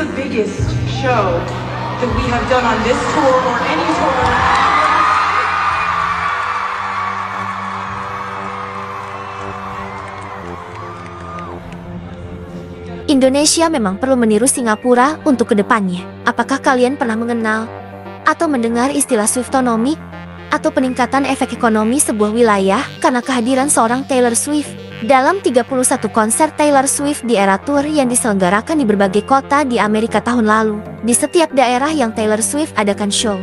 the biggest show that we have done on this tour or any tour. Indonesia memang perlu meniru Singapura untuk kedepannya. Apakah kalian pernah mengenal atau mendengar istilah Swiftonomic atau peningkatan efek ekonomi sebuah wilayah karena kehadiran seorang Taylor Swift? Dalam 31 konser Taylor Swift di era tour yang diselenggarakan di berbagai kota di Amerika tahun lalu, di setiap daerah yang Taylor Swift adakan show,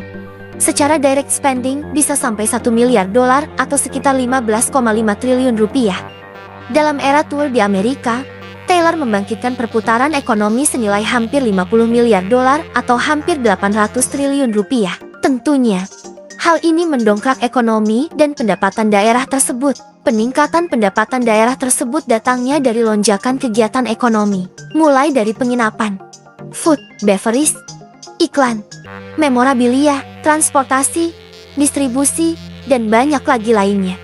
secara direct spending bisa sampai $1 miliar atau sekitar 15,5 triliun rupiah. Dalam era tour di Amerika, Taylor membangkitkan perputaran ekonomi senilai hampir $50 miliar atau hampir 800 triliun rupiah. Tentunya, hal ini mendongkrak ekonomi dan pendapatan daerah tersebut. Peningkatan pendapatan daerah tersebut datangnya dari lonjakan kegiatan ekonomi, mulai dari penginapan, food, beverage, iklan, memorabilia, transportasi, distribusi, dan banyak lagi lainnya.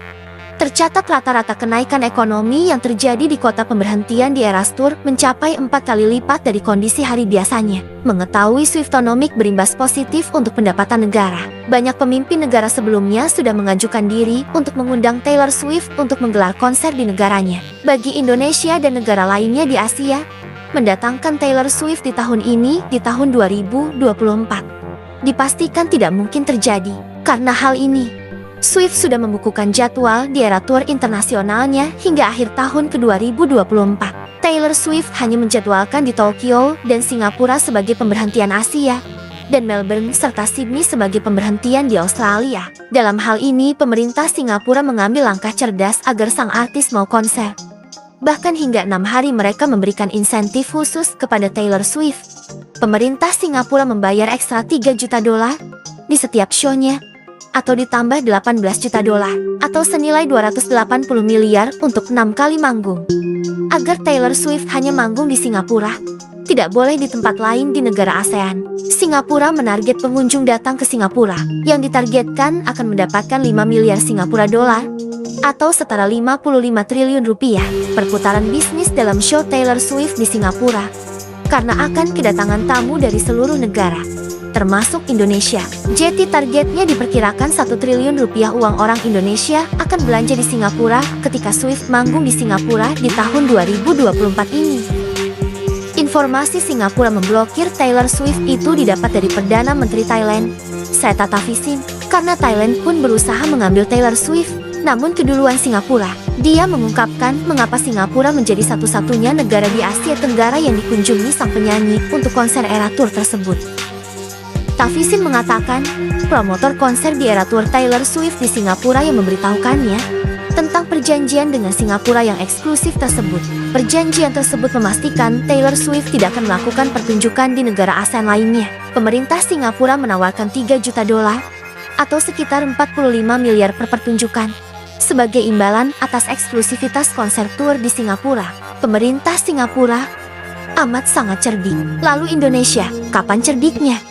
Tercatat rata-rata kenaikan ekonomi yang terjadi di kota pemberhentian di Eras Tour mencapai 4 kali lipat dari kondisi hari biasanya. Mengetahui Swiftonomic berimbas positif untuk pendapatan negara, banyak pemimpin negara sebelumnya sudah mengajukan diri untuk mengundang Taylor Swift untuk menggelar konser di negaranya. Bagi Indonesia dan negara lainnya di Asia, mendatangkan Taylor Swift di tahun ini, di tahun 2024, dipastikan tidak mungkin terjadi. Karena hal ini, Swift sudah membukukan jadwal di era tour internasionalnya hingga akhir tahun ke-2024. Taylor Swift hanya menjadwalkan di Tokyo dan Singapura sebagai pemberhentian Asia, dan Melbourne serta Sydney sebagai pemberhentian di Australia. Dalam hal ini, pemerintah Singapura mengambil langkah cerdas agar sang artis mau konser. Bahkan hingga 6 hari mereka memberikan insentif khusus kepada Taylor Swift. Pemerintah Singapura membayar ekstra $3 juta di setiap show-nya, atau ditambah $18 juta atau senilai 280 miliar untuk 6 kali manggung. Agar Taylor Swift hanya manggung di Singapura, tidak boleh di tempat lain di negara ASEAN. Singapura menarget pengunjung datang ke Singapura, yang ditargetkan akan mendapatkan 5 miliar Singapura dolar, atau setara 55 triliun rupiah, perputaran bisnis dalam show Taylor Swift di Singapura, karena akan kedatangan tamu dari seluruh negara, termasuk Indonesia. JT targetnya diperkirakan 1 triliun rupiah uang orang Indonesia akan belanja di Singapura ketika Swift manggung di Singapura di tahun 2024 ini. Informasi Singapura memblokir Taylor Swift itu didapat dari Perdana Menteri Thailand, Srettha Thavisin, karena Thailand pun berusaha mengambil Taylor Swift, namun keduluan Singapura. Dia mengungkapkan mengapa Singapura menjadi satu-satunya negara di Asia Tenggara yang dikunjungi sang penyanyi untuk konser era tour tersebut. Thavisin mengatakan, promotor konser di era tour Taylor Swift di Singapura yang memberitahukannya tentang perjanjian dengan Singapura yang eksklusif tersebut. Perjanjian tersebut memastikan Taylor Swift tidak akan melakukan pertunjukan di negara ASEAN lainnya. Pemerintah Singapura menawarkan $3 juta atau sekitar 45 miliar per pertunjukan sebagai imbalan atas eksklusivitas konser tour di Singapura. Pemerintah Singapura amat sangat cerdik. Lalu Indonesia, kapan cerdiknya?